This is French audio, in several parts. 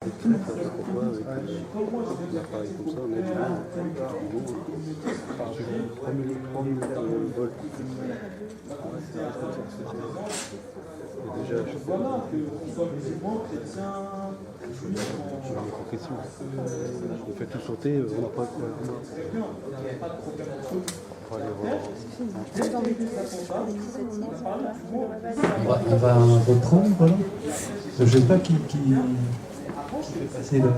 C'est très pourquoi avec des appareils comme ça, on a du volts. Déjà, je sais pas. On fait tout sauter, on n'a pas de quoi. On va reprendre, voilà. Je ne sais pas qui fait passer le...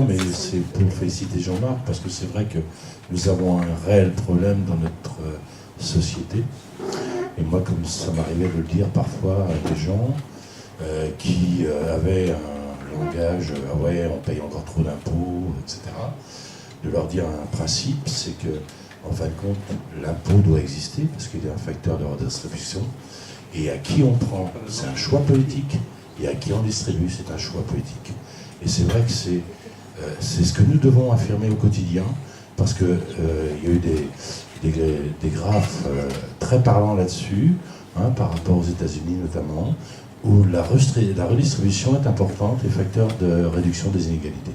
Mais c'est pour féliciter Jean-Marc, parce que c'est vrai que nous avons un réel problème dans notre société. Et moi, comme ça m'arrivait de le dire parfois à des gens qui avaient un langage, ouais, on paye encore trop d'impôts, etc. De leur dire un principe, c'est que, en fin de compte, l'impôt doit exister, parce qu'il est un facteur de redistribution. Et à qui on prend, c'est un choix politique, et à qui on distribue, c'est un choix politique. Et c'est vrai que c'est ce que nous devons affirmer au quotidien, parce qu'il y a eu des graphes très parlants là-dessus, hein, par rapport aux États-Unis notamment, où la redistribution est importante et facteur de réduction des inégalités.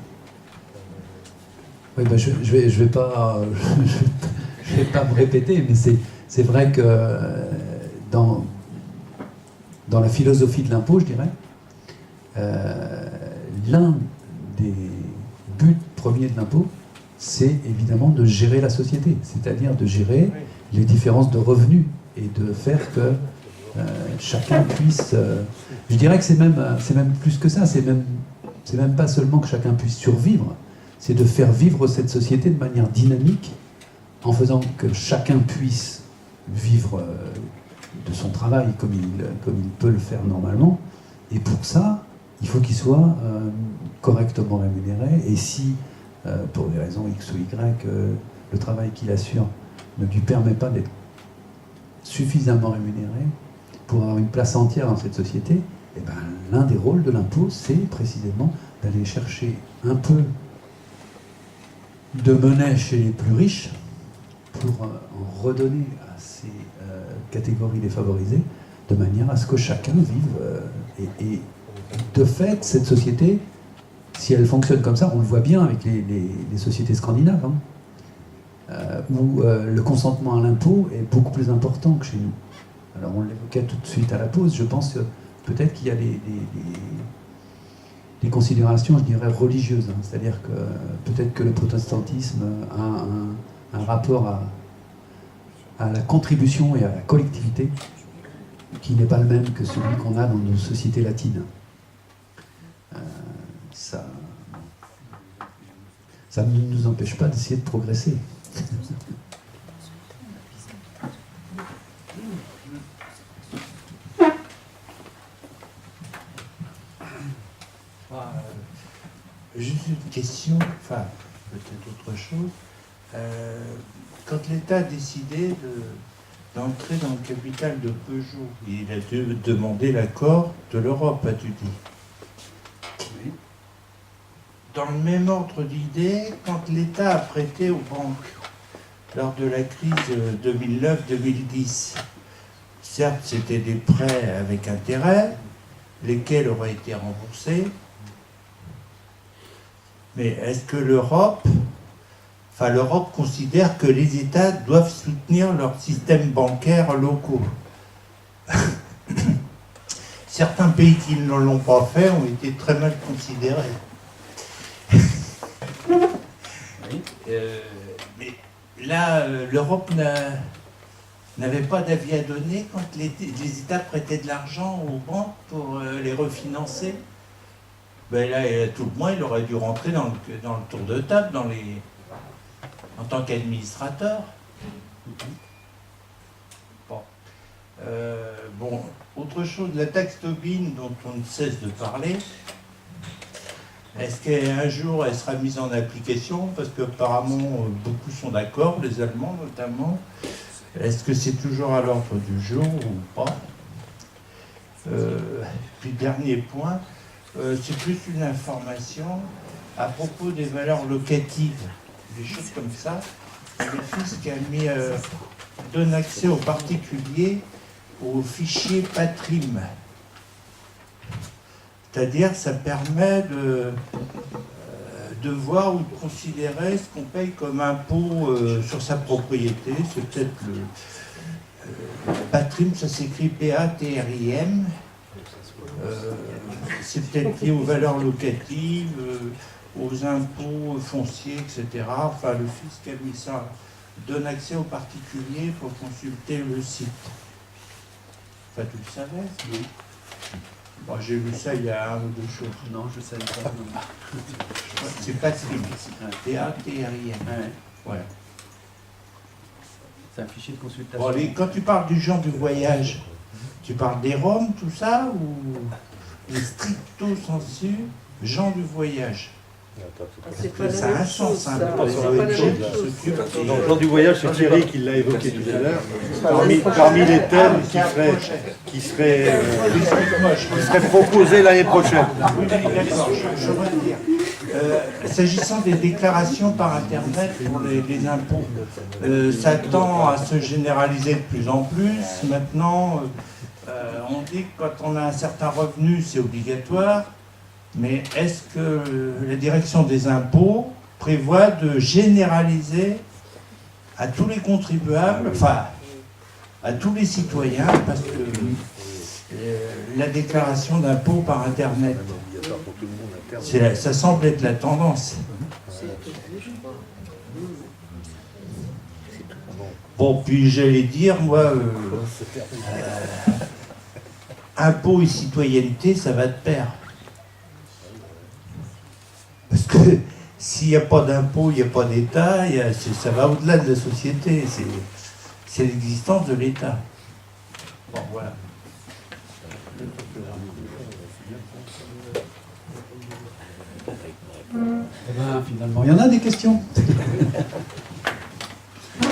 Oui, ben je vais pas me répéter, mais c'est vrai que dans la philosophie de l'impôt, je dirais, l'un des buts premiers de l'impôt, c'est évidemment de gérer la société, c'est-à-dire de gérer les différences de revenus et de faire que chacun puisse... je dirais que c'est même plus que ça, c'est même pas seulement que chacun puisse survivre, c'est de faire vivre cette société de manière dynamique en faisant que chacun puisse vivre de son travail comme il peut le faire normalement. Et pour ça, il faut qu'il soit correctement rémunéré. Et si, pour des raisons X ou Y, le travail qu'il assure ne lui permet pas d'être suffisamment rémunéré pour avoir une place entière dans cette société, eh ben, l'un des rôles de l'impôt, c'est précisément d'aller chercher un peu de monnaie chez les plus riches pour en redonner à ces catégories défavorisées, de manière à ce que chacun vive. Et de fait, cette société, si elle fonctionne comme ça, on le voit bien avec les sociétés scandinaves, hein, où le consentement à l'impôt est beaucoup plus important que chez nous. Alors on l'évoquait tout de suite à la pause, je pense que peut-être qu'il y a des considérations, je dirais, religieuses, hein. C'est-à-dire que peut-être que le protestantisme a un rapport à la contribution et à la collectivité qui n'est pas le même que celui qu'on a dans nos sociétés latines. Ça ne nous empêche pas d'essayer de progresser. Juste une question, enfin peut-être autre chose. Quand l'État a décidé d'entrer dans le capital de Peugeot, il a dû demander l'accord de l'Europe, as-tu dit? Oui. Dans le même ordre d'idée, quand l'État a prêté aux banques lors de la crise 2009-2010, certes c'était des prêts avec intérêt, lesquels auraient été remboursés, mais est-ce que l'Europe considère que les États doivent soutenir leurs systèmes bancaires locaux? Certains pays qui ne l'ont pas fait ont été très mal considérés. Mais là, l'Europe n'avait pas d'avis à donner quand les États prêtaient de l'argent aux banques pour les refinancer. Ben là, tout le moins, il aurait dû rentrer dans le tour de table, en tant qu'administrateur. Bon. Autre chose, la taxe Tobin dont on ne cesse de parler, est-ce qu'un jour elle sera mise en application? Parce qu'apparemment, beaucoup sont d'accord, les Allemands notamment. Est-ce que c'est toujours à l'ordre du jour ou pas? Puis dernier point, c'est plus une information à propos des valeurs locatives, des choses comme ça. Le fisc a mis donne accès aux particuliers au fichier Patrim. C'est-à-dire, ça permet de voir ou de considérer ce qu'on paye comme impôt sur sa propriété. C'est peut-être le Patrim, ça s'écrit P-A-T-R-I-M. C'est peut-être lié aux valeurs locatives, aux impôts fonciers, etc. Enfin, le fisc a mis ça, donne accès aux particuliers pour consulter le site. Enfin, tu le savais? Oui. Bon, j'ai lu ça il y a 1 ou 2 jours. Non, je ne savais pas. C'est Patrim. P-A-T-R-I-M. Ouais. C'est un fichier de consultation. Bon, quand tu parles du genre du voyage, tu parles des Roms, tout ça, ou les stricto sensu gens du voyage? Ça a un sens, hein. Dans le genre du voyage, c'est Thierry qui l'a évoqué tout à l'heure. Parmi les thèmes qui seraient proposés l'année prochaine. Oui, d'accord, je retire. S'agissant des déclarations par Internet pour les impôts, ça tend à se généraliser de plus en plus. Maintenant, on dit que quand on a un certain revenu, c'est obligatoire. Mais est-ce que la direction des impôts prévoit de généraliser à tous les contribuables, enfin à tous les citoyens, parce que la déclaration d'impôt par Internet, ça semble être la tendance. Bon, puis j'allais dire, moi, impôt et citoyenneté, ça va de pair. Parce que s'il n'y a pas d'impôt, il n'y a pas d'État, ça va au-delà de la société. C'est l'existence de l'État. Bon, voilà. Eh ben, finalement, il y en a des questions.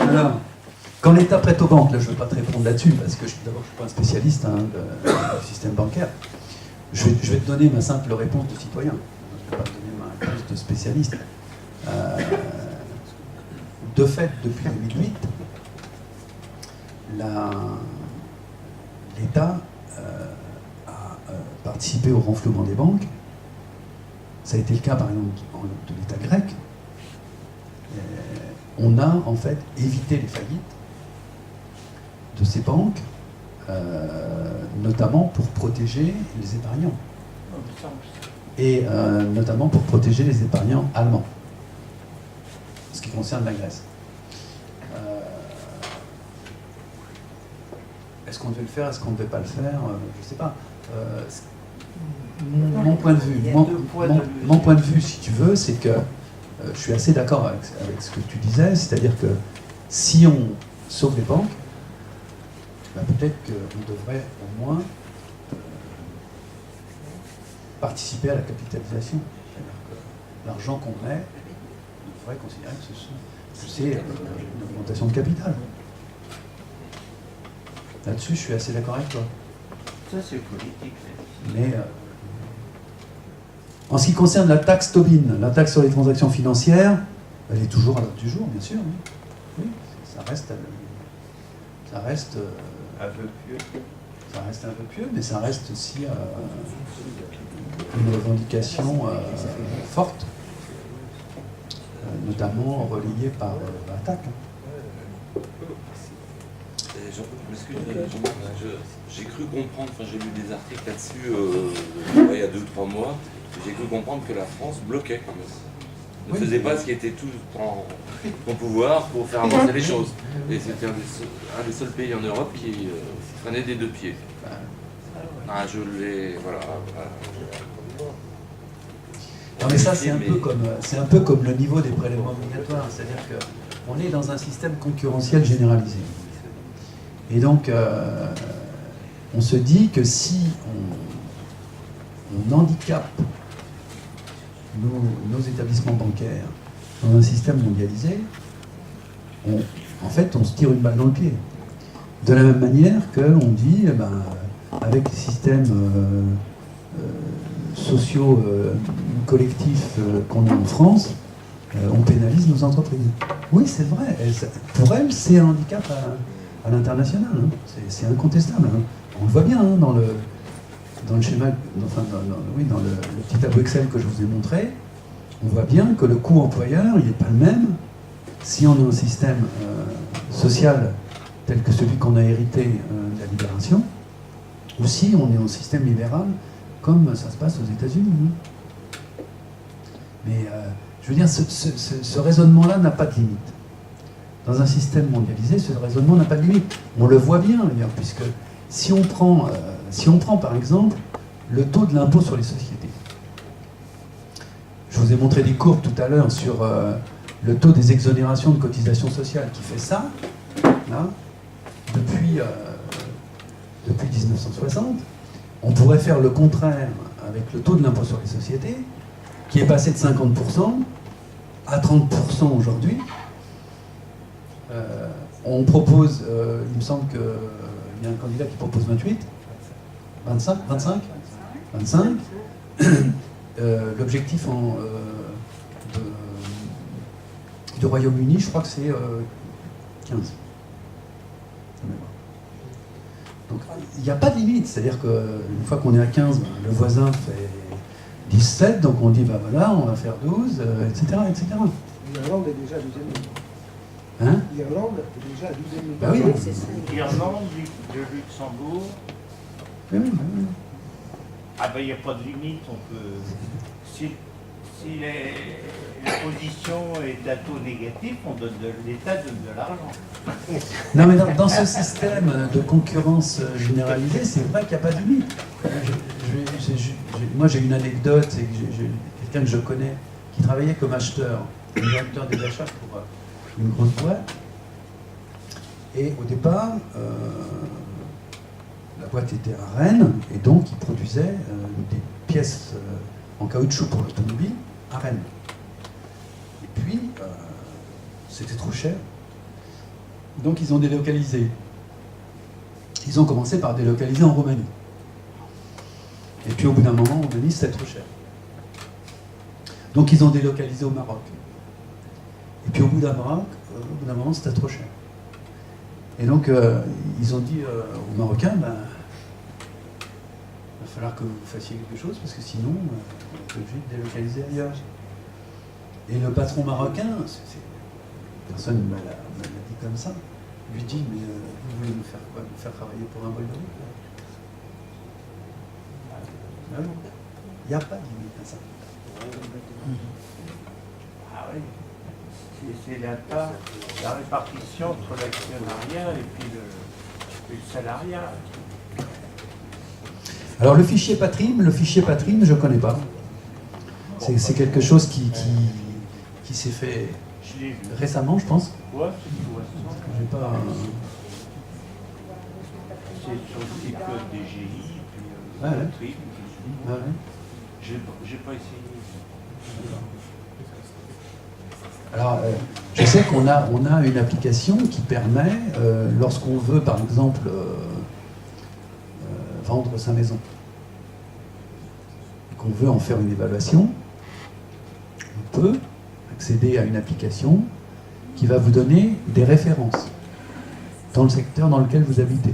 Alors, quand l'État prête aux banques, là je ne veux pas te répondre là-dessus, parce que d'abord je ne suis pas un spécialiste du système bancaire. Je vais te donner ma simple réponse de citoyen. Je ne vais pas te donner ma réponse de spécialiste. De fait, depuis 2008, l'État a participé au renflouement des banques. Ça a été le cas, par exemple, de l'État grec. On a en fait évité les faillites de ces banques, notamment pour protéger les épargnants. Et notamment pour protéger les épargnants allemands, ce qui concerne la Grèce. Est-ce qu'on devait le faire, est-ce qu'on ne devait pas le faire? Je ne sais pas. Mon point de vue, si tu veux, c'est que je suis assez d'accord avec ce que tu disais, c'est-à-dire que si on sauve les banques, ben peut-être qu'on devrait au moins participer à la capitalisation. C'est-à-dire que l'argent qu'on met, on devrait considérer que c'est une augmentation de capital. Là-dessus, je suis assez d'accord avec toi. Ça, c'est politique. Mais en ce qui concerne la taxe Tobin, la taxe sur les transactions financières, elle est toujours à l'ordre du jour, bien sûr. Oui, ça reste un peu pieux. Ça reste un peu pieux, mais ça reste aussi une revendication forte, notamment relayée par l'attaque. J'ai cru comprendre, j'ai lu des articles là-dessus il y a 2 ou 3 mois, j'ai cru comprendre que la France bloquait quand même. Ne faisait pas ce qui était tout en son pouvoir pour faire avancer les choses. Et c'était un des seuls pays en Europe qui freinait des 2 pieds. Je l'ai. Voilà. Non mais ça c'est un peu comme le niveau des prélèvements obligatoires, c'est-à-dire qu'on est dans un système concurrentiel généralisé. Et donc on se dit que si on handicape nos établissements bancaires dans un système mondialisé, en fait on se tire une balle dans le pied. De la même manière qu'on dit, avec les systèmes sociaux collectifs qu'on a en France, on pénalise nos entreprises. Oui, c'est vrai. Pour elles, c'est un handicap à l'international. Hein. C'est incontestable. Hein. On le voit bien hein, dans le schéma, enfin, dans le petit tableau Excel que je vous ai montré. On voit bien que le coût employeur, il n'est pas le même si on a un système social tel que celui qu'on a hérité de la libération, ou si on est en système libéral comme ça se passe aux États-Unis. Mais je veux dire, ce raisonnement-là n'a pas de limite. Dans un système mondialisé, ce raisonnement n'a pas de limite. On le voit bien, d'ailleurs, puisque si on prend par exemple le taux de l'impôt sur les sociétés. Je vous ai montré des courbes tout à l'heure sur le taux des exonérations de cotisations sociales qui fait ça, là, depuis 1960. On pourrait faire le contraire avec le taux de l'impôt sur les sociétés, qui est passé de 50% à 30% aujourd'hui. On propose, il me semble qu'il y a un candidat qui propose 28, 25. L'objectif du Royaume-Uni, je crois que c'est 15. Donc il n'y a pas de limite, c'est-à-dire qu'une fois qu'on est à 15, le voisin fait 17, donc on dit, bah voilà, on va faire 12, etc., etc. L'Irlande est déjà à 12,5. Hein? L'Irlande est déjà à 12,5. Bah oui. L'Irlande, le Luxembourg. Oui, oui, oui. Ah ben il n'y a pas de limite, on peut. Si la position est à taux négatif, l'État donne de l'argent. Non mais dans ce système de concurrence généralisée, c'est vrai qu'il n'y a pas de limite. Moi j'ai une anecdote, c'est que j'ai quelqu'un que je connais qui travaillait comme acheteur, directeur des achats pour une grosse boîte. Et au départ, la boîte était à Rennes, et donc il produisait des pièces en caoutchouc pour l'automobile à Rennes. Et puis, c'était trop cher. Donc ils ont délocalisé. Ils ont commencé par délocaliser en Roumanie. Et puis au bout d'un moment, en Roumanie, c'était trop cher. Donc ils ont délocalisé au Maroc. Et puis au bout d'un moment, c'était trop cher. Et donc ils ont dit aux Marocains, il va falloir que vous fassiez quelque chose, parce que sinon, on est obligé de délocaliser ailleurs. Et le patron marocain, personne ne me l'a dit comme ça, lui dit, mais vous voulez nous faire quoi? Nous faire travailler pour un bol de riz? Il n'y a pas de limite à ça. Ah oui. C'est la répartition entre l'actionnariat et puis le salariat. Alors le fichier Patrim, je ne connais pas. C'est quelque chose qui s'est fait récemment, je pense. Ouais, c'est tout récent. J'ai pas. C'est sur le site DGI, puis Ouais. Patrim. Ah ouais. J'ai pas essayé. Alors, je sais qu'on a une application qui permet, lorsqu'on veut, par exemple, vendre sa maison, et qu'on veut en faire une évaluation, on peut accéder à une application qui va vous donner des références dans le secteur dans lequel vous habitez.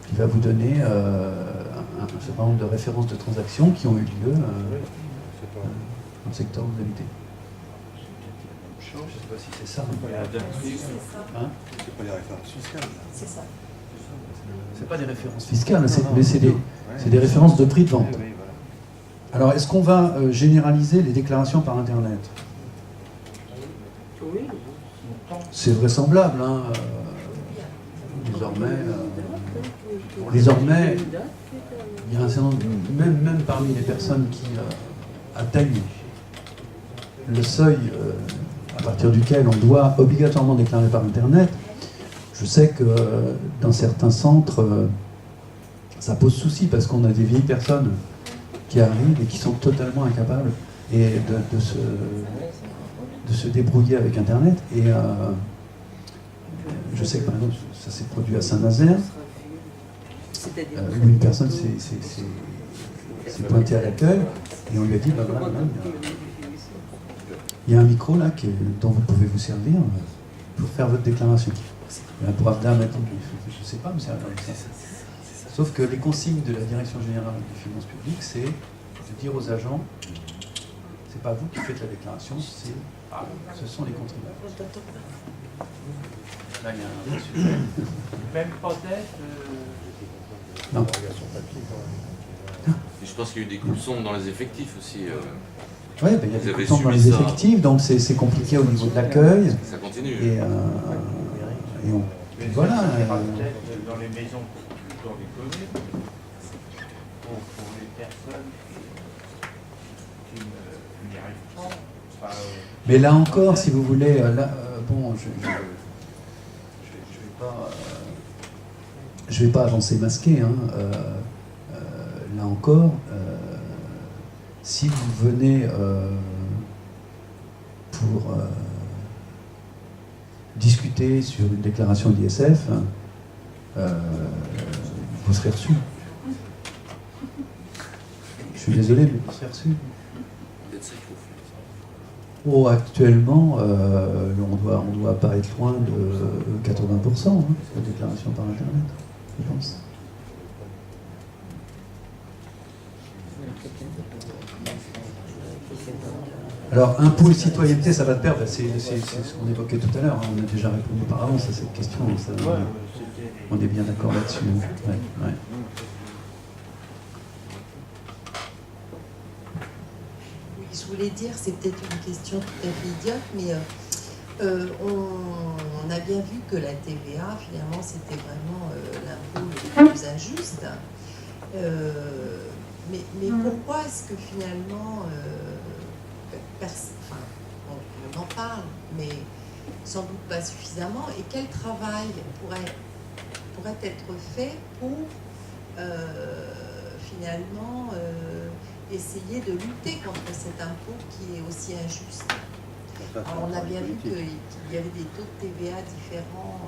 Qui va vous donner un certain nombre de références de transactions qui ont eu lieu dans le secteur où vous habitez. Je ne sais pas si c'est ça. Hein? C'est pas les références fiscales. C'est ça. C'est pas des références fiscales, mais c'est des références de prix de vente. Alors, est-ce qu'on va généraliser les déclarations par Internet? Oui. C'est vraisemblable. Hein, désormais, il y a un certain nombre, même parmi les personnes qui atteignent le seuil à partir duquel on doit obligatoirement déclarer par Internet, je sais que dans certains centres, ça pose souci parce qu'on a des vieilles personnes qui arrivent et qui sont totalement incapables de se débrouiller avec Internet. Et je sais que par exemple, ça s'est produit à Saint-Nazaire, où une personne s'est pointée à l'accueil et on lui a dit, bah voilà, madame, Il y a un micro là dont vous pouvez vous servir pour faire votre déclaration. La Pravda m'a dit, je ne sais pas me servir de ça. Sauf que les consignes de la Direction Générale des Finances Publiques, c'est de dire aux agents, c'est pas vous qui faites la déclaration, ce sont les contribuables. Là, il y a un sujet. Même prothèse. Non. Et je pense qu'il y a eu des coupes sombres dans les effectifs aussi. Oui, il y a Vous des avez coupes dans subi les ça. effectifs, donc c'est compliqué au niveau de l'accueil. Ça continue. Et voilà. Dans les maisons, dans les communes, pour les personnes qui n'y arrivent pas. Enfin, Mais là encore, si vous voulez, bon, je vais pas avancer masqué. Hein, là encore, si vous venez pour discuter sur une déclaration d'ISF, vous serez reçu. Je suis désolé, mais vous serez reçu. Peut-être ça qu'il faut faire. Oh, actuellement, on doit pas être loin de 80% de déclaration par Internet, je pense. Alors, impôt et citoyenneté, ça va de pair, c'est ce qu'on évoquait tout à l'heure, hein. On a déjà répondu par avance à cette question, on est bien d'accord là-dessus. Ouais, ouais. Oui, je voulais dire, c'est peut-être une question tout à fait idiote, mais on a bien vu que la TVA, finalement, c'était vraiment l'impôt le plus injuste. Mais pourquoi est-ce que finalement, on en parle, mais sans doute pas suffisamment, et quel travail pourrait être fait pour finalement essayer de lutter contre cet impôt qui est aussi injuste. Alors, on a bien vu qu'il y avait des taux de TVA différents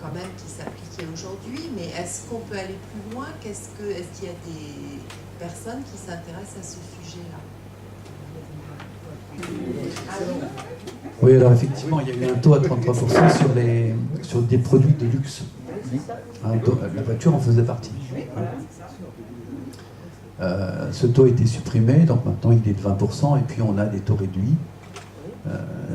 quand même qui s'appliquaient aujourd'hui, mais est-ce qu'on peut aller plus loin? Est-ce qu'il y a des personnes qui s'intéressent à ce sujet-là? Oui, alors effectivement, il y a eu un taux à 33% sur des produits de luxe. La voiture en faisait partie. Ce taux a été supprimé, donc maintenant il est de 20%, et puis on a des taux réduits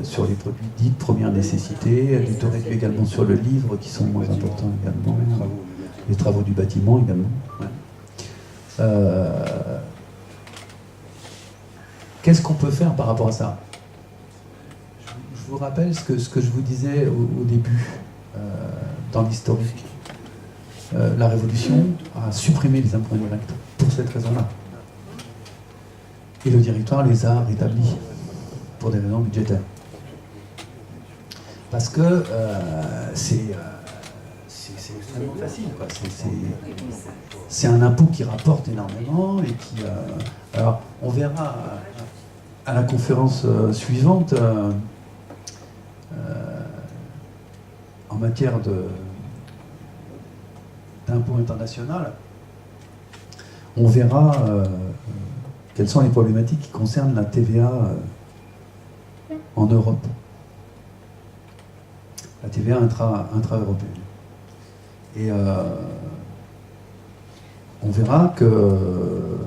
sur les produits dits de première nécessité, des taux réduits également sur le livre qui sont moins importants également, les travaux du bâtiment également. Ouais. Qu'est-ce qu'on peut faire par rapport à ça? Je vous rappelle ce que je vous disais au début, dans l'historique. La Révolution a supprimé les impôts indirects pour cette raison-là. Et le directoire les a rétablis pour des raisons budgétaires. Parce que c'est extrêmement facile, quoi. C'est un impôt qui rapporte énormément et qui... alors, on verra à la conférence suivante, en matière d'impôt international, on verra quelles sont les problématiques qui concernent la TVA en Europe. La TVA intra-européenne. Et on verra que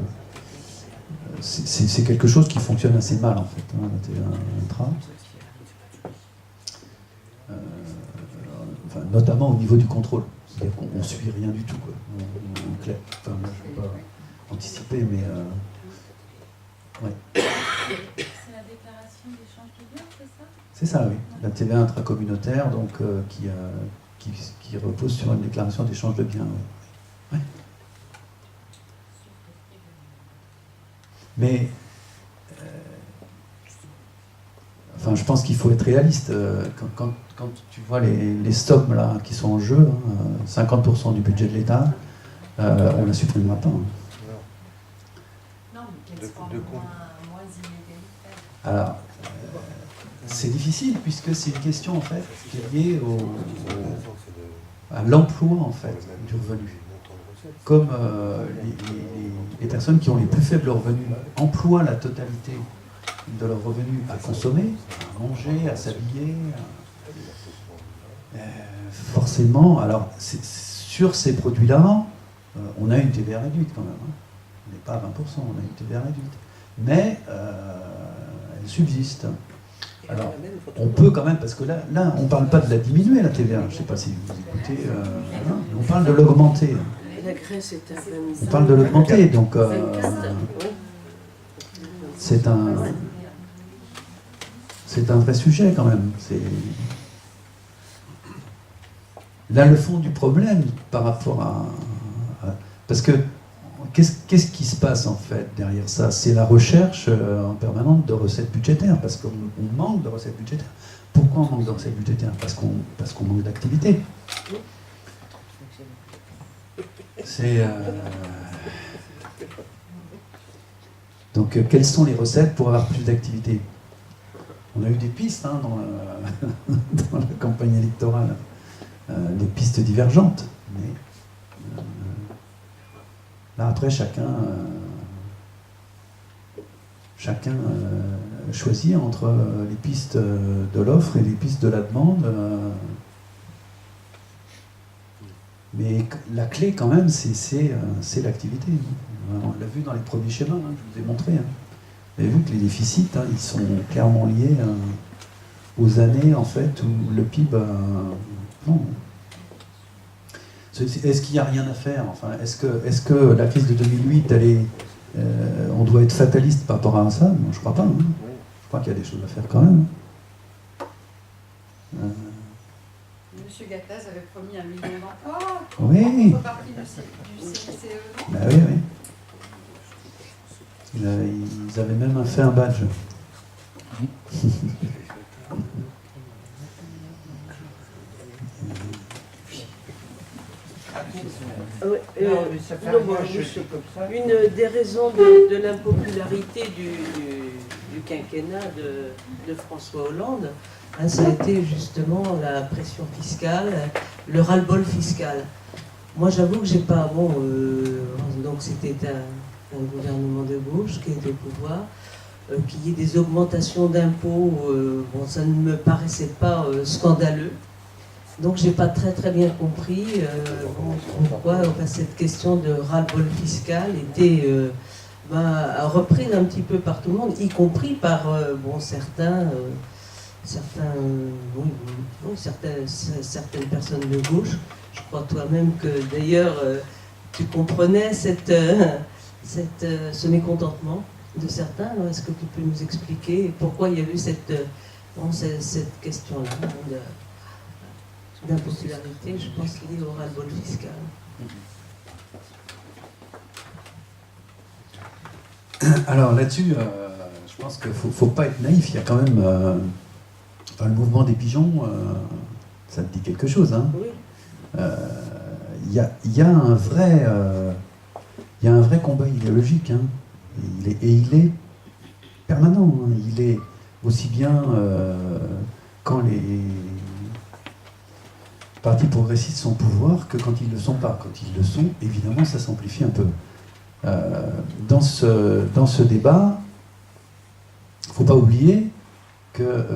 c'est quelque chose qui fonctionne assez mal, en fait, hein, la TVA intra. Enfin, notamment au niveau du contrôle. C'est-à-dire qu'on ne suit rien du tout, quoi. Enfin, je ne vais pas anticiper, mais... ouais. C'est la déclaration d'échange de biens, c'est ça? C'est ça, oui. La TVA intracommunautaire, donc, qui repose sur une déclaration d'échange de biens. Oui. Ouais. Mais, enfin, je pense qu'il faut être réaliste. Quand tu vois les sommes là qui sont en jeu, hein, 50% du budget de l'État, on ne la supprimera pas. Hein. Non, mais qu'elle soit moins inégalitaire. Alors, c'est difficile puisque c'est une question en fait qui est liée à l'emploi en fait du revenu. Comme les personnes qui ont les plus faibles revenus emploient la totalité de leurs revenus à consommer, à manger, à s'habiller. Forcément, alors sur ces produits-là, on a une TVA réduite quand même. Hein. On n'est pas à 20%, on a une TVA réduite. Mais elle subsiste. Alors, on peut quand même, parce que là on ne parle pas de la diminuer, la TVA. Je ne sais pas si vous écoutez. On parle de l'augmenter. La Grèce est un On parle de l'augmenter, donc c'est un vrai sujet quand même. Là, le fond du problème par rapport à parce que qu'est-ce qui se passe en fait derrière ça? C'est la recherche en permanente de recettes budgétaires, parce qu'on manque de recettes budgétaires. Pourquoi on manque de recettes budgétaires? Parce qu'on manque d'activité. Donc, quelles sont les recettes pour avoir plus d'activité? On a eu des pistes hein, dans la campagne électorale, des pistes divergentes. Mais là, après, chacun choisit entre les pistes de l'offre et les pistes de la demande. Mais la clé, quand même, c'est l'activité. On l'a vu dans les premiers schémas, hein, je vous ai montré. Hein. Vous avez vu que les déficits, hein, ils sont clairement liés aux années, en fait, où le PIB... non. Est-ce qu'il n'y a rien à faire? Enfin, est-ce que la crise de 2008, on doit être fataliste par rapport à ça? Non, je ne crois pas. Hein. Je crois qu'il y a des choses à faire quand même. Monsieur Gattaz avait promis 1 million d'emplois. Oui. En partie du CICE. Bah oui, oui. Ils avaient même fait un badge. Une des raisons de l'impopularité du quinquennat de François Hollande, hein, ça a été justement la pression fiscale, le ras-le-bol fiscal. Moi, j'avoue que j'ai pas... donc c'était un gouvernement de gauche qui était au pouvoir, qu'il y ait des augmentations d'impôts, ça ne me paraissait pas scandaleux. Donc j'ai pas très bien compris pourquoi cette question de ras-le-bol fiscal était reprise un petit peu par tout le monde, y compris par certaines personnes de gauche. Je crois toi-même que d'ailleurs tu comprenais ce mécontentement de certains. Alors, est-ce que tu peux nous expliquer pourquoi il y a eu cette question-là d'impopularité, je pense, liée au ras-le-bol fiscal? Alors là-dessus, je pense qu'il ne faut pas être naïf. Il y a quand même le mouvement des pigeons, ça te dit quelque chose, hein? Oui. Il y a un vrai combat idéologique, hein. Il est permanent. Hein. Il est aussi bien quand les partis progressistes sont au pouvoir que quand ils ne le sont pas. Quand ils le sont, évidemment, ça s'amplifie un peu. Dans ce débat, il ne faut pas oublier que,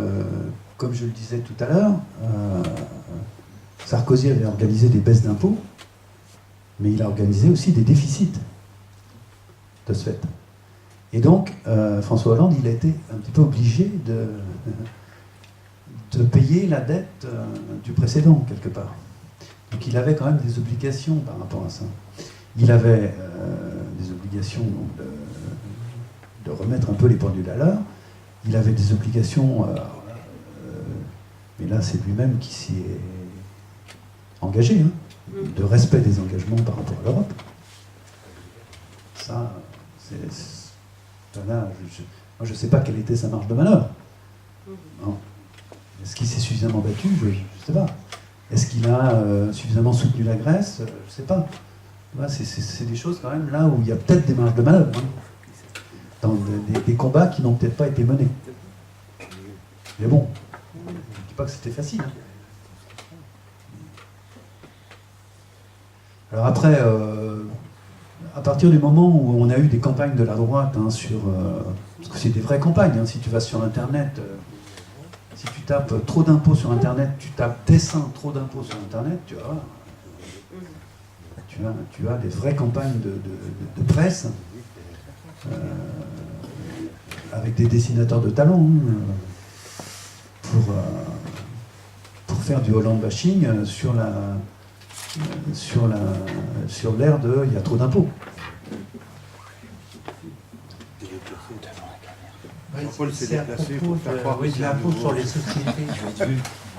comme je le disais tout à l'heure, Sarkozy avait organisé des baisses d'impôts, mais il a organisé aussi des déficits de ce fait. Et donc, François Hollande, il a été un petit peu obligé de payer la dette du précédent, quelque part. Donc il avait quand même des obligations par rapport à ça. Il avait des obligations donc, de remettre un peu les pendules à l'heure. Il avait des obligations, mais là c'est lui-même qui s'y est engagé, hein, de respect des engagements par rapport à l'Europe. Ça, moi je ne sais pas quelle était sa marge de manœuvre. Non. Est-ce qu'il s'est suffisamment battu? Je ne sais pas. Est-ce qu'il a suffisamment soutenu la Grèce? Je ne sais pas. C'est des choses quand même là où il y a peut-être des marges de manœuvre, hein, dans des combats qui n'ont peut-être pas été menés. Mais bon, je ne dis pas que c'était facile. Hein. Alors après à partir du moment où on a eu des campagnes de la droite, hein, parce que c'est des vraies campagnes, hein, si tu vas sur Internet, si tu tapes trop d'impôts sur Internet, tu tapes dessin trop d'impôts sur Internet, tu as des vraies campagnes de presse, avec des dessinateurs de talent, hein, pour faire du Hollande bashing sur l'ère de il y a trop d'impôts. Paul s'est C'est à déplacé propos pour faire croire que de c'est l'impôt un nouveau. sur les sociétés.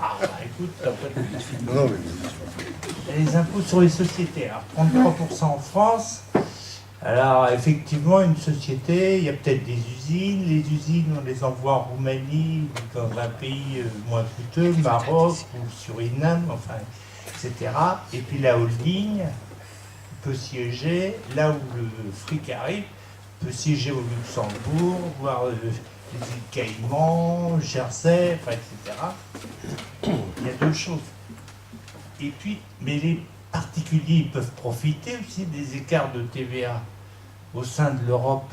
Ah, bah, écoute, t'as pas de... Non, mais Les impôts sur les sociétés, alors 33% en France. Alors effectivement, une société, il y a peut-être des usines. Les usines, on les envoie en Roumanie, ou dans un pays moins coûteux, Maroc ou Suriname, enfin, etc. Et puis la holding peut siéger là où le fric arrive, peut siéger au Luxembourg, voire les îles Caïmans, Jersey, enfin, etc. Il y a deux choses. Et puis, mais les particuliers ils peuvent profiter aussi des écarts de TVA au sein de l'Europe.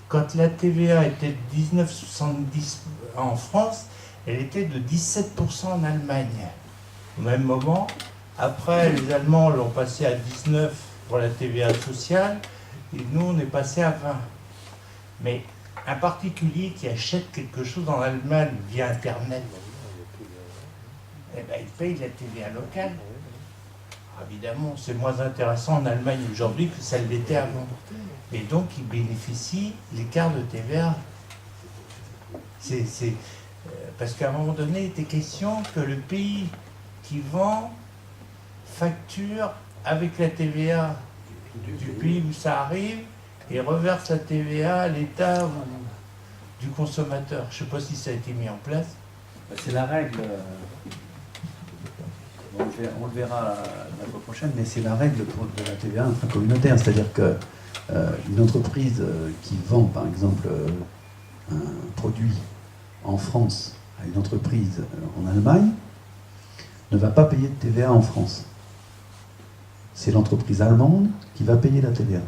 Quand la TVA était de 19,70 en France, elle était de 17% en Allemagne. Au même moment, après, les Allemands l'ont passé à 19 pour la TVA sociale, et nous, on est passé à 20. Mais un particulier qui achète quelque chose en Allemagne via Internet, eh ben, il paye la TVA locale. Évidemment, c'est moins intéressant en Allemagne aujourd'hui que ça l'était avant. Et donc, il bénéficie l'écart de TVA. Parce qu'à un moment donné, il était question que le pays qui vend facture avec la TVA du pays où ça arrive et reverse la TVA à l'État ou du consommateur. Je ne sais pas si ça a été mis en place. C'est la règle. On le verra la fois prochaine, mais c'est la règle de la TVA intracommunautaire. C'est-à-dire qu'une entreprise qui vend, par exemple, un produit en France à une entreprise en Allemagne ne va pas payer de TVA en France. C'est l'entreprise allemande qui va payer la TVA.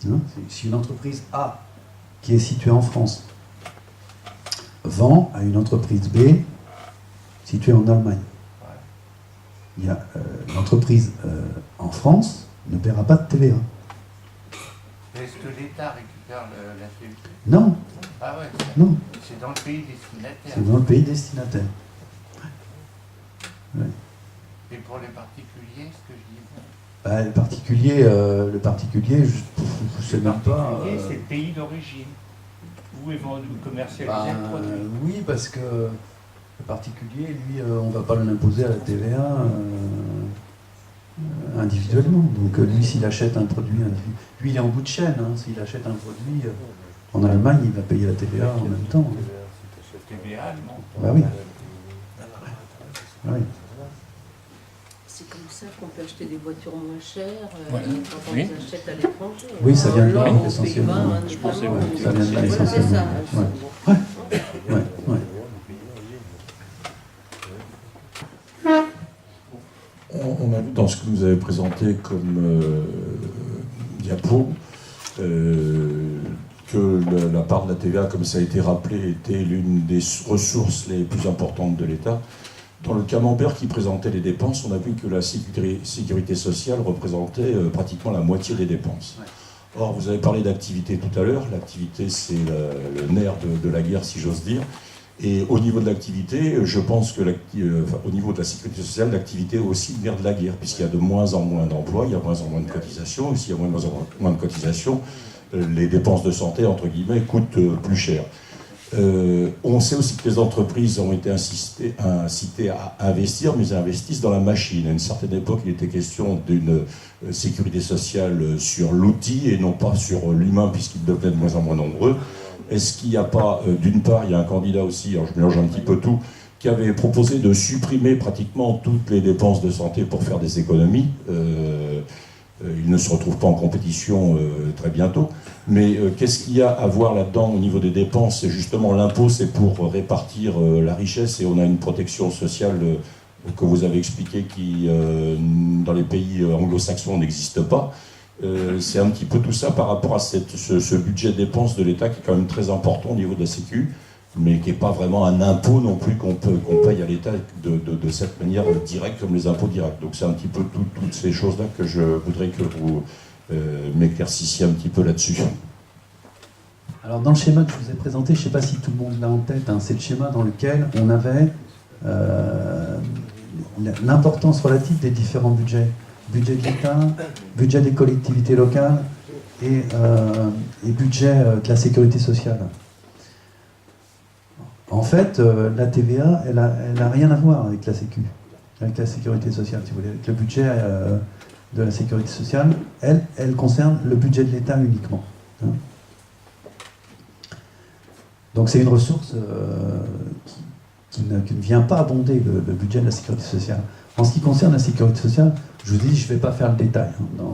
Hein, si une entreprise A, qui est située en France, vend à une entreprise B située en Allemagne, il y a l'entreprise en France ne paiera pas de TVA. Est-ce que l'État récupère la TVA? Non, Ah ouais, non, c'est dans le pays destinataire. c'est dans le pays destinataire. Ouais. Et pour les particuliers, ce que je disais. Bah, le particulier, je ne sais même pas. C'est le pays d'origine. Où est vendu, commercialisé le produit. Oui, parce que le particulier, lui, on ne va pas l'imposer à la TVA individuellement. Donc lui, s'il achète un produit, lui, il est en bout de chaîne. Hein. S'il achète un produit en Allemagne, il va payer la TVA en même temps. TVA allemand. Bah oui. Oui. C'est comme ça qu'on peut acheter des voitures moins chères Voilà. quand on Oui. les achète à l'étranger. Oui, ça vient de là, Hollande, essentiellement. aux Pays-Bas, Je pensais, notamment. ça vient de là, Ouais, c'est essentiellement. ça. Ouais. Ouais, ouais. On a vu dans ce que vous avez présenté comme diapo que la part de la TVA, comme ça a été rappelé, était l'une des ressources les plus importantes de l'État. Dans le camembert qui présentait les dépenses, on a vu que la sécurité sociale représentait pratiquement la moitié des dépenses. Or, vous avez parlé d'activité tout à l'heure. L'activité, c'est le nerf de la guerre, si j'ose dire. Et au niveau de l'activité, je pense que au niveau de la sécurité sociale, l'activité est aussi le nerf de la guerre, puisqu'il y a de moins en moins d'emplois, il y a de moins en moins de cotisations, et s'il y a de moins en moins de cotisations, les dépenses de santé, entre guillemets, coûtent plus cher. On sait aussi que les entreprises ont été incitées à investir, mais elles investissent dans la machine. À une certaine époque, il était question d'une sécurité sociale sur l'outil et non pas sur l'humain, puisqu'ils devenaient de moins en moins nombreux. Est-ce qu'il n'y a pas, d'une part, il y a un candidat aussi, alors je mélange un petit peu tout, qui avait proposé de supprimer pratiquement toutes les dépenses de santé pour faire des économies. Il ne se retrouve pas en compétition très bientôt. Mais qu'est-ce qu'il y a à voir là-dedans au niveau des dépenses? C'est justement l'impôt, c'est pour répartir la richesse et on a une protection sociale que vous avez expliqué qui, dans les pays anglo-saxons, n'existe pas. C'est un petit peu tout ça par rapport à ce budget de dépenses de l'État qui est quand même très important au niveau de la Sécu, mais qui n'est pas vraiment un impôt non plus qu'on paye à l'État de cette manière directe comme les impôts directs. Donc c'est un petit peu toutes ces choses-là que je voudrais que vous m'éclaircissiez un petit peu là-dessus. Alors dans le schéma que je vous ai présenté, je ne sais pas si tout le monde l'a en tête, hein, c'est le schéma dans lequel on avait l'importance relative des différents budgets. Budget de l'État, budget des collectivités locales et budget de la sécurité sociale. En fait, la TVA, elle a rien à voir avec la Sécu, avec la sécurité sociale, si vous voulez. Avec le budget de la sécurité sociale, elle concerne le budget de l'État uniquement. Hein. Donc c'est une ressource qui ne vient pas abonder le budget de la sécurité sociale. En ce qui concerne la sécurité sociale, je vous dis, je ne vais pas faire le détail, hein,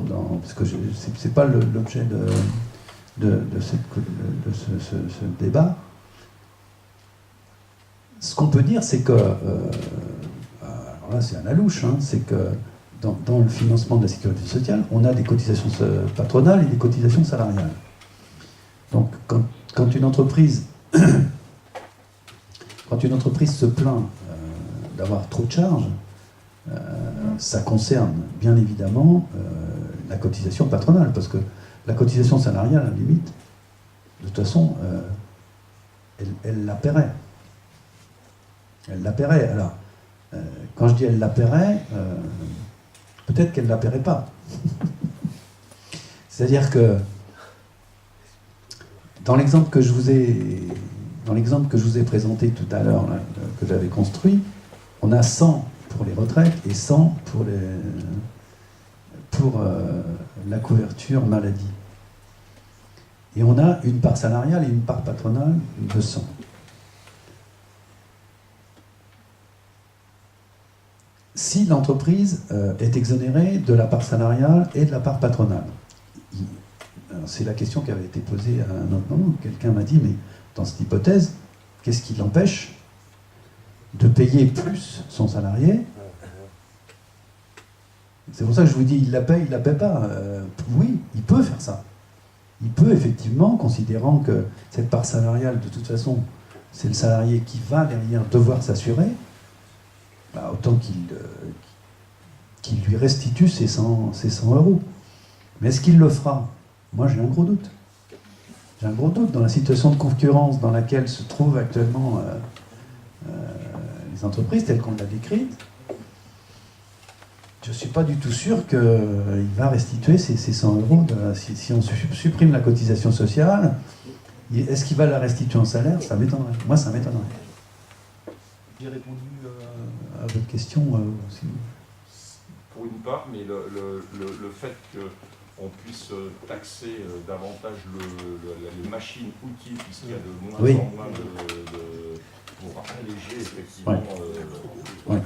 parce que ce n'est pas l'objet de ce débat. Ce qu'on peut dire, c'est que, alors là c'est à la louche, hein, c'est que dans le financement de la sécurité sociale, on a des cotisations patronales et des cotisations salariales. Donc quand une entreprise se plaint d'avoir trop de charges, ça concerne bien évidemment la cotisation patronale, parce que la cotisation salariale, à la limite, de toute façon, elle la paierait. Elle la paierait. Alors, quand je dis elle la paierait, peut-être qu'elle ne la paierait pas. C'est-à-dire que dans l'exemple que je vous ai présenté tout à l'heure, que j'avais construit, on a 100 pour les retraites et 100 pour la couverture maladie. Et on a une part salariale et une part patronale de 100. Si l'entreprise est exonérée de la part salariale et de la part patronale, c'est la question qui avait été posée à un autre moment. Quelqu'un m'a dit, mais dans cette hypothèse, qu'est-ce qui l'empêche de payer plus son salarié? C'est pour ça que je vous dis, il la paye pas. Oui, il peut faire ça. Il peut effectivement, considérant que cette part salariale, de toute façon, c'est le salarié qui va derrière devoir s'assurer, bah, autant qu'il lui restitue ses 100 euros. Mais est-ce qu'il le fera? Moi, j'ai un gros doute. J'ai un gros doute dans la situation de concurrence dans laquelle se trouvent actuellement les entreprises telles qu'on l'a décrite. Je ne suis pas du tout sûr qu'il va restituer ces 100 euros. Si on supprime la cotisation sociale, est-ce qu'il va la restituer en salaire? Ça m'étonnerait. Moi, ça m'étonnerait. J'ai répondu à votre question aussi. Pour une part, mais le fait qu'on puisse taxer davantage les machines, outils, puisqu'il y a de moins en moins pour alléger effectivement, pour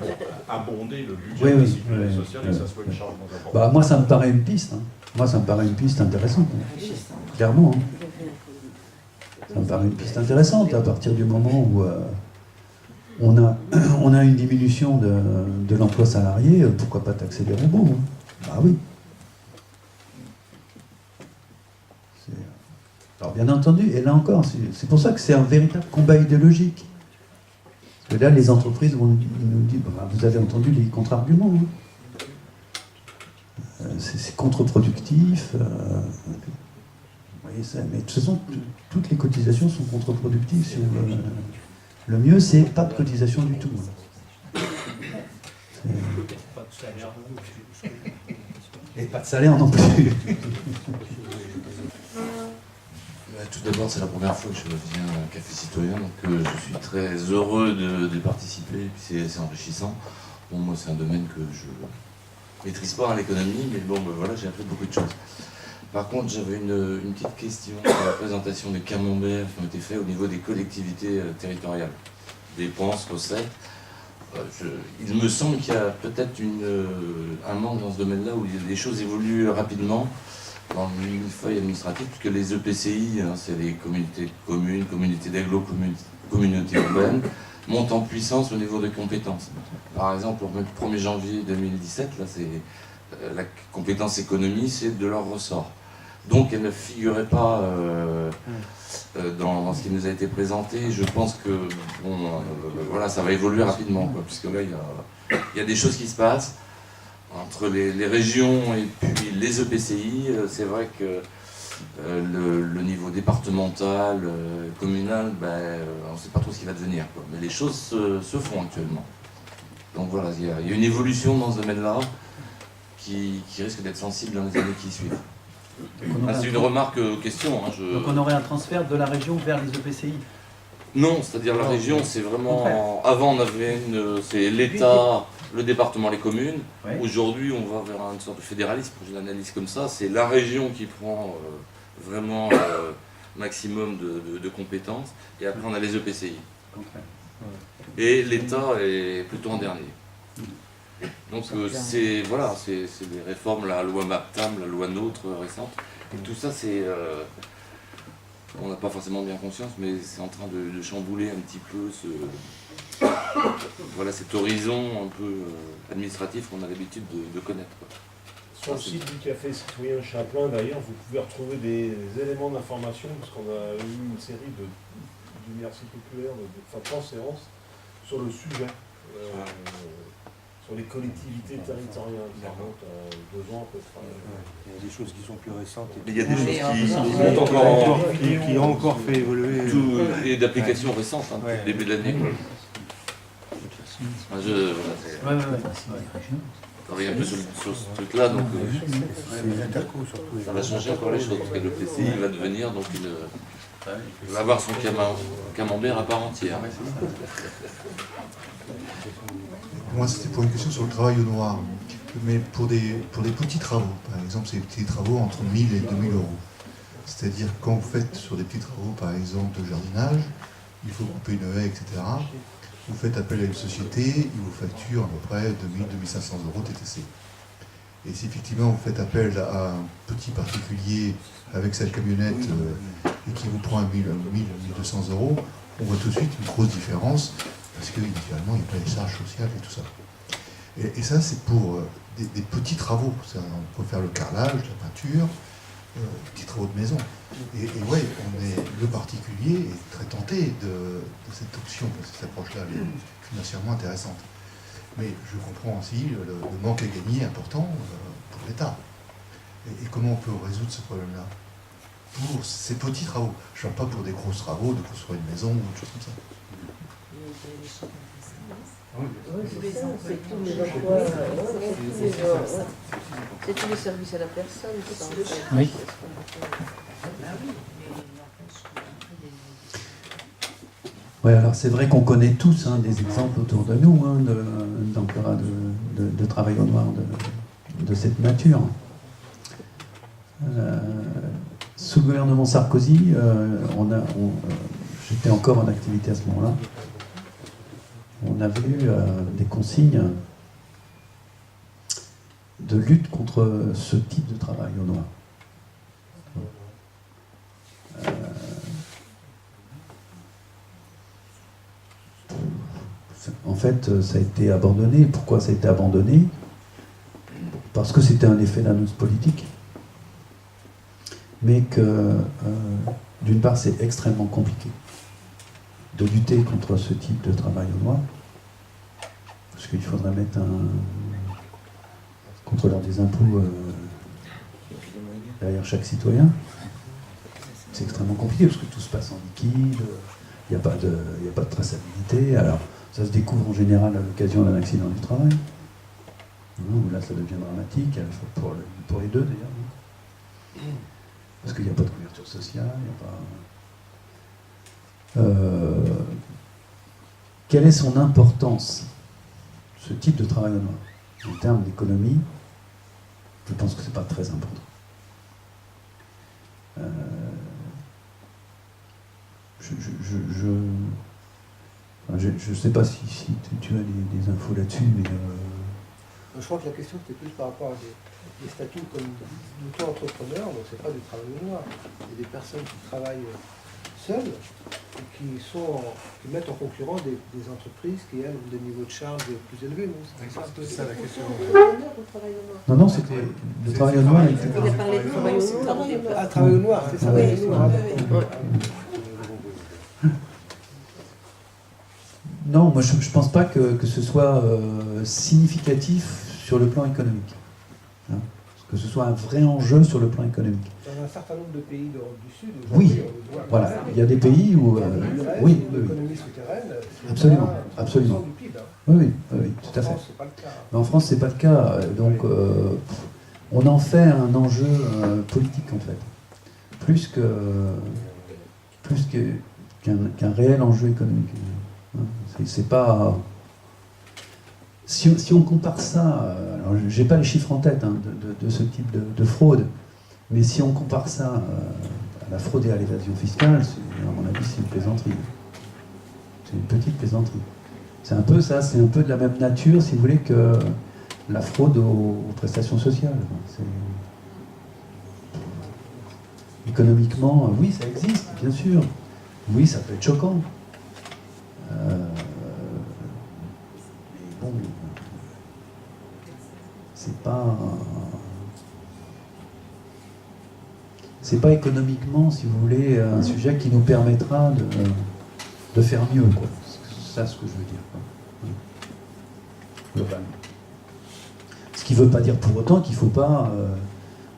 abonder le budget de la sécurité sociale et que ça soit une charge moins importante. Bah, moi, ça me paraît une piste. Hein. Moi, ça me paraît une piste intéressante. Hein. Clairement. Hein. Ça me paraît une piste intéressante à partir du moment où on a une diminution de l'emploi salarié. Pourquoi pas taxer les robots? Hein. Bah oui. Alors bien entendu, et là encore, c'est pour ça que c'est un véritable combat idéologique. Parce que là, les entreprises vont nous dire, bah, vous avez entendu les contre-arguments. Hein. C'est contre-productif. Vous voyez ça, mais de toute façon, toutes les cotisations sont contre-productives. Si le mieux, c'est pas de cotisation du tout. Et pas de salaire non plus. Tout d'abord, c'est la première fois que je viens à Café Citoyen, donc je suis très heureux de participer, et puis c'est enrichissant. Bon, moi, c'est un domaine que je maîtrise pas, l'économie, mais bon, ben, voilà, j'ai appris beaucoup de choses. Par contre, j'avais une petite question sur la présentation des camemberts qui ont été faits au niveau des collectivités territoriales. Dépenses, recettes. Il me semble qu'il y a peut-être un manque dans ce domaine-là où les choses évoluent rapidement dans le millefeuille administratif, puisque les EPCI, hein, c'est les communautés de communes, communautés d'agglo, communautés urbaines, monte en puissance au niveau des compétences. Par exemple, au 1er janvier 2017, là, la compétence économie, c'est de leur ressort. Donc elle ne figurait pas dans ce qui nous a été présenté. Je pense que voilà, ça va évoluer rapidement, quoi, puisque là, il y a des choses qui se passent entre les régions et puis les EPCI. C'est vrai que le niveau départemental, communal, on ne sait pas trop ce qui va devenir, quoi. Mais les choses se font actuellement. Donc voilà, il y a une évolution dans ce domaine-là qui risque d'être sensible dans les années qui suivent. C'est une remarque, question. Hein, Donc on aurait un transfert de la région vers les EPCI? Non, c'est-à-dire la région, c'est vraiment... Avant, on avait c'est l'État, le département, les communes. Ouais. Aujourd'hui, on va vers une sorte de fédéralisme, je l'analyse comme ça. C'est la région qui prend vraiment maximum de compétences. Et après, on a les EPCI. Et l'État est plutôt en dernier. Donc c'est des réformes, la loi MAPTAM, la loi NOTRe récente. Et tout ça, on n'a pas forcément bien conscience, mais c'est en train de chambouler un petit peu cet horizon un peu administratif qu'on a l'habitude de connaître, quoi. Sur le site du Café Citoyen Chaplin, d'ailleurs, vous pouvez retrouver des éléments d'information, parce qu'on a eu une série d'universités populaires, de 3 séances, sur le sujet. Sur les collectivités territoriales, ça remonte à 2 ans à peu près. Il y a des choses qui sont plus récentes. Mais il y a des choses qui ont encore fait évoluer. Et d'applications récentes, hein, depuis le début de l'année. Je travaille un peu sur ce truc-là, donc ça va changer encore les choses, parce que le PCI va devenir donc il va avoir son camembert à part entière. Moi, c'était pour une question sur le travail au noir, mais pour des petits travaux, par exemple, c'est des petits travaux entre 1000 et 2000 euros. C'est-à-dire quand vous faites sur des petits travaux, par exemple, de jardinage, il faut couper une haie, etc. Vous faites appel à une société, ils vous facturent à peu près 2000-2500 euros TTC. Et si effectivement vous faites appel à un petit particulier avec sa camionnette et qui vous prend à 1000-1200 euros, on voit tout de suite une grosse différence, parce que finalement il n'y a pas les charges sociales et tout ça. Et ça c'est pour des petits travaux. Ça, on peut faire le carrelage, la peinture, des petits travaux de maison. Et ouais, le particulier est très tenté de cette option, de cette approche-là, financièrement intéressante. Mais je comprends aussi le manque à gagner important pour l'État. Et comment on peut résoudre ce problème-là? Pour ces petits travaux. Je ne parle pas pour des gros travaux, de construire une maison ou autre chose comme ça. C'est tous les services à la personne. Oui. Ouais, alors c'est vrai qu'on connaît tous des exemples autour de nous d'emplois de travail au noir de cette nature. Sous le gouvernement Sarkozy, j'étais encore en activité à ce moment-là, on avait eu des consignes de lutte contre ce type de travail au noir. En fait, ça a été abandonné. Pourquoi ça a été abandonné? Parce que c'était un effet d'annonce politique. Mais que, d'une part, c'est extrêmement compliqué de lutter contre ce type de travail au noir. Parce qu'il faudra mettre un contrôleur des impôts derrière chaque citoyen. C'est extrêmement compliqué parce que tout se passe en liquide, il n'y a pas de traçabilité. Alors, ça se découvre en général à l'occasion d'un accident du travail. Où là, ça devient dramatique, pour les deux d'ailleurs. Parce qu'il n'y a pas de couverture sociale, il n'y a pas... Quelle est son importance, ce type de travail au noir? En termes d'économie, je pense que ce n'est pas très important. Je ne sais pas si tu as des infos là-dessus, mais... Je crois que la question c'était plus par rapport à des statuts comme d'auto-entrepreneurs, donc c'est pas du travail au noir. Il y a des personnes qui travaillent seuls, et qui mettent en concurrence des entreprises qui, elles, ont des niveaux de charge plus élevés. C'est un peu ça la question. Non, non, c'était le travail au noir. Il a parlé de travail au noir. Ah, travail au noir, c'est ça. Non, moi je ne pense pas que ce soit significatif sur le plan économique. Hein, que ce soit un vrai enjeu sur le plan économique. Dans un certain nombre de pays d'Europe du Sud, oui, voilà, il y a des pays où... oui, l'économie souterraine, absolument, absolument. Du PIB, hein. Oui, tout à fait. Mais en France, c'est pas le cas. Donc, on en fait un enjeu politique, en fait. Plus qu'un réel enjeu économique. C'est pas... Si on compare ça, alors j'ai pas les chiffres en tête de ce type de fraude, mais si on compare ça à la fraude et à l'évasion fiscale, à mon avis, c'est une plaisanterie. C'est une petite plaisanterie. C'est un peu ça, c'est un peu de la même nature, si vous voulez, que la fraude aux prestations sociales. Économiquement, oui, ça existe, bien sûr. Oui, ça peut être choquant. Mais bon, c'est pas économiquement, si vous voulez, un sujet qui nous permettra de faire mieux, quoi. C'est ça ce que je veux dire, quoi. Globalement. Ce qui ne veut pas dire pour autant qu'il ne faut pas,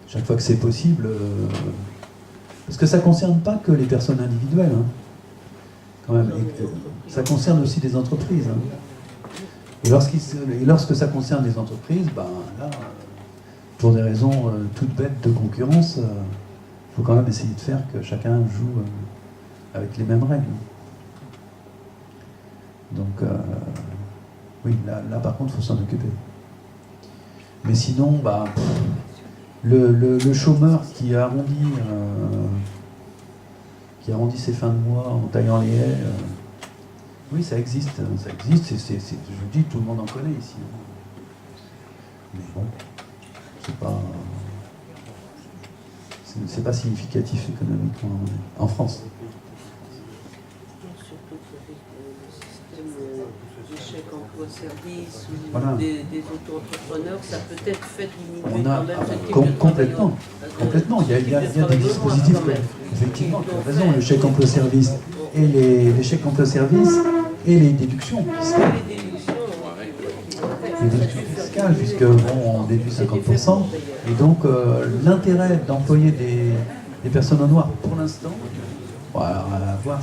chaque fois que c'est possible, parce que ça ne concerne pas que les personnes individuelles, hein, quand même. Et, ça concerne aussi des entreprises. Hein. Et lorsque ça concerne des entreprises, ben là, pour des raisons toutes bêtes de concurrence, il faut quand même essayer de faire que chacun joue avec les mêmes règles. Donc, oui, là par contre, il faut s'en occuper. Mais sinon, bah, le chômeur qui arrondit ses fins de mois en taillant les haies, oui, ça existe. Ça existe. Je vous dis, tout le monde en connaît ici. Mais bon, c'est pas significatif économiquement en France. Chèque emploi-service ou voilà. des auto-entrepreneurs, ça peut être fait diminuer quand même ce type de complètement. Complètement. Il y a des dispositifs, effectivement, tu as raison, le chèque emploi-service et les chèques emploi-service et les déductions fiscales. Les déductions fiscales, puisque bon, on déduit 50%. Et donc, l'intérêt d'employer des personnes au noir, pour l'instant, voilà, on va voir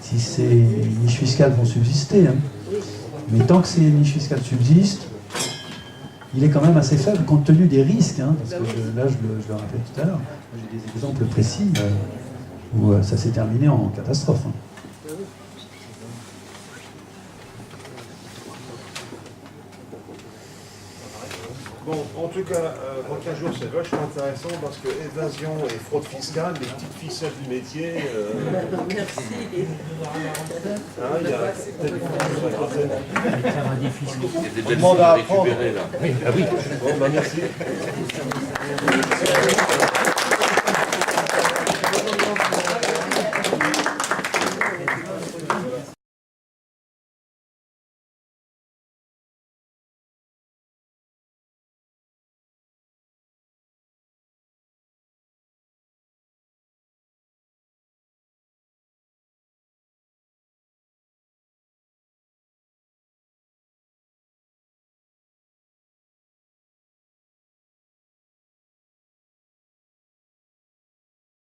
si ces niches fiscales vont subsister. Hein. Mais tant que ces niches fiscales subsistent, il est quand même assez faible compte tenu des risques. Hein, parce que là, je le rappelais tout à l'heure, j'ai des exemples précis où ça s'est terminé en catastrophe. Hein. Bon, en tout cas, dans 15 jours, c'est vachement intéressant parce que évasion et fraude fiscale, les petites ficelles du métier. Merci. Il y a des belles choses à récupérer là. Oui, ah oui. Bon, bah merci.